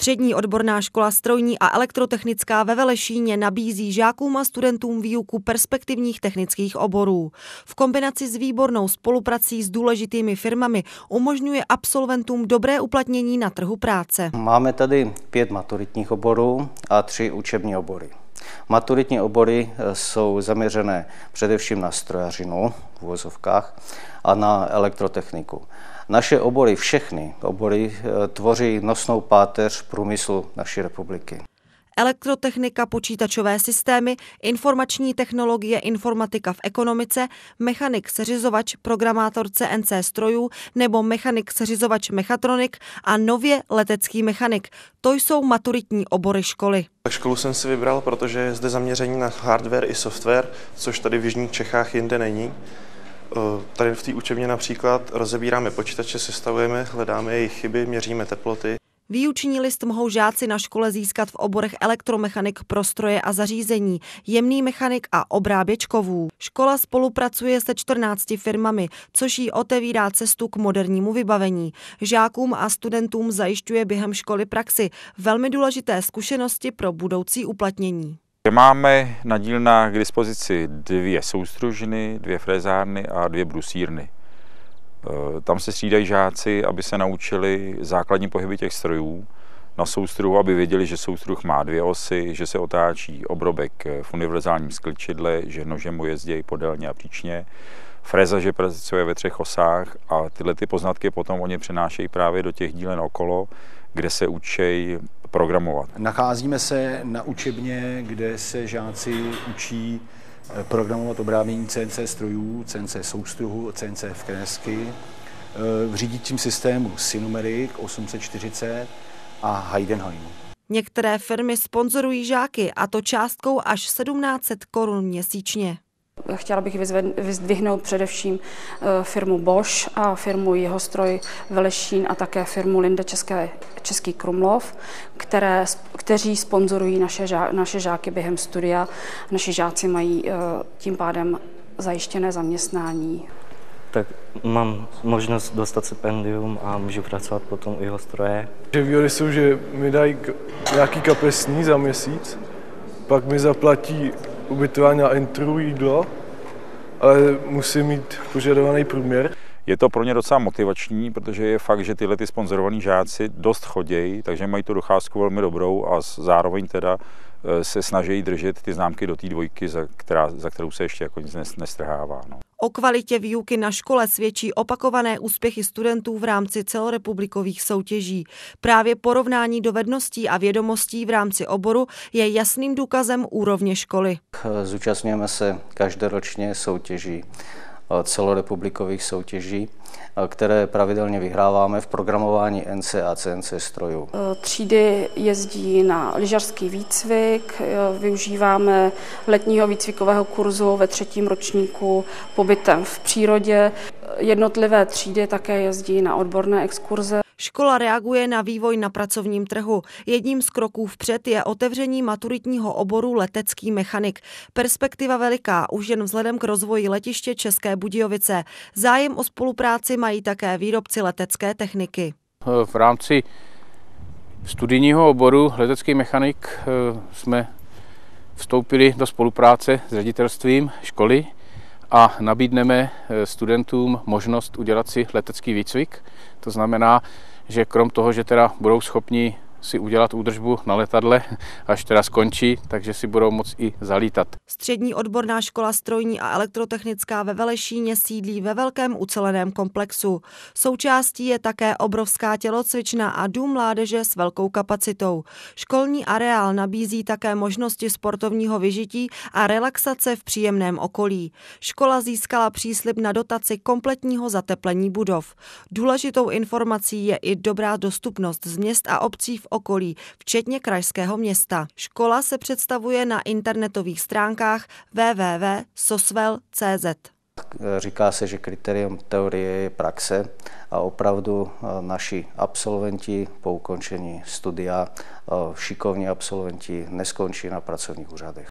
Střední odborná škola strojní a elektrotechnická ve Velešíně nabízí žákům a studentům výuku perspektivních technických oborů. V kombinaci s výbornou spoluprací s důležitými firmami umožňuje absolventům dobré uplatnění na trhu práce. Máme tady 5 maturitních oborů a 3 učební obory. Maturitní obory jsou zaměřené především na strojařinu v uvozovkách a na elektrotechniku. Naše obory, všechny obory, tvoří nosnou páteř průmyslu naší republiky. Elektrotechnika, počítačové systémy, informační technologie, informatika v ekonomice, mechanik seřizovač, programátor CNC strojů nebo mechanik seřizovač mechatronik a nově letecký mechanik. To jsou maturitní obory školy. Školu jsem si vybral, protože je zde zaměření na hardware i software, což tady v jižních Čechách jinde není. Tady v té učebně například rozebíráme počítače, sestavujeme, hledáme jejich chyby, měříme teploty. Výuční list mohou žáci na škole získat v oborech elektromechanik pro stroje a zařízení, jemný mechanik a obráběč kovů. Škola spolupracuje se 14 firmami, což jí otevírá cestu k modernímu vybavení. Žákům a studentům zajišťuje během školy praxi, velmi důležité zkušenosti pro budoucí uplatnění. Máme na dílnách k dispozici 2 soustružny, 2 frézárny a 2 brusírny. Tam se střídají žáci, aby se naučili základní pohyby těch strojů. Na soustruhu, aby věděli, že soustruh má 2 osy, že se otáčí obrobek v univerzálním sklčidle, že nožem mu jezdí podélně a příčně. Fréza, že pracuje ve 3 osách a tyhle ty poznatky potom oni přenášejí právě do těch dílen okolo, kde se učí programovat. Nacházíme se na učebně, kde se žáci učí programovat obrábění CNC strojů, CNC soustruhu, CNC fresky, v řídícím systému Synumerik 840 a Heidenheim. Některé firmy sponzorují žáky, a to částkou až 1700 korun měsíčně. Chtěla bych vyzdvihnout především firmu Bosch a firmu Jihostroj Velešín a také firmu Linde Český Krumlov, kteří sponzorují naše žáky během studia. Naši žáci mají tím pádem zajištěné zaměstnání. Tak mám možnost dostat stipendium a můžu pracovat potom u Jihostroje. Výhody jsou, že mi dají nějaký kapesní za měsíc, pak mi zaplatí ubytování na entru, jídlo, ale musím mít požadovaný průměr. Je to pro ně docela motivační, protože je fakt, že tyhle zponzorovaní žáci dost chodějí, takže mají tu docházku velmi dobrou a zároveň teda se snaží držet ty známky do té 2, za kterou se ještě jako nic nestrhává. No. O kvalitě výuky na škole svědčí opakované úspěchy studentů v rámci celorepublikových soutěží. Právě porovnání dovedností a vědomostí v rámci oboru je jasným důkazem úrovně školy. Zúčastňujeme se každoročně soutěží, celorepublikových soutěží, které pravidelně vyhráváme v programování NC a CNC strojů. Třídy jezdí na lyžařský výcvik, využíváme letního výcvikového kurzu ve 3. ročníku pobytem v přírodě. Jednotlivé třídy také jezdí na odborné exkurze. Škola reaguje na vývoj na pracovním trhu. Jedním z kroků vpřed je otevření maturitního oboru letecký mechanik. Perspektiva veliká, už jen vzhledem k rozvoji letiště České Budějovice. Zájem o spolupráci mají také výrobci letecké techniky. V rámci studijního oboru letecký mechanik jsme vstoupili do spolupráce s ředitelstvím školy a nabídneme studentům možnost udělat si letecký výcvik. To znamená, že krom toho, že teda budou schopni si udělat údržbu na letadle, až teda skončí, takže si budou moct i zalítat. Střední odborná škola strojní a elektrotechnická ve Velešíně sídlí ve velkém uceleném komplexu. Součástí je také obrovská tělocvična a dům mládeže s velkou kapacitou. Školní areál nabízí také možnosti sportovního vyžití a relaxace v příjemném okolí. Škola získala příslib na dotaci kompletního zateplení budov. Důležitou informací je i dobrá dostupnost z měst a obcí v okolí, včetně krajského města. Škola se představuje na internetových stránkách www.sosvel.cz. Říká se, že kritérium teorie je praxe a opravdu naši absolventi po ukončení studia, šikovní absolventi neskončí na pracovních úřadech.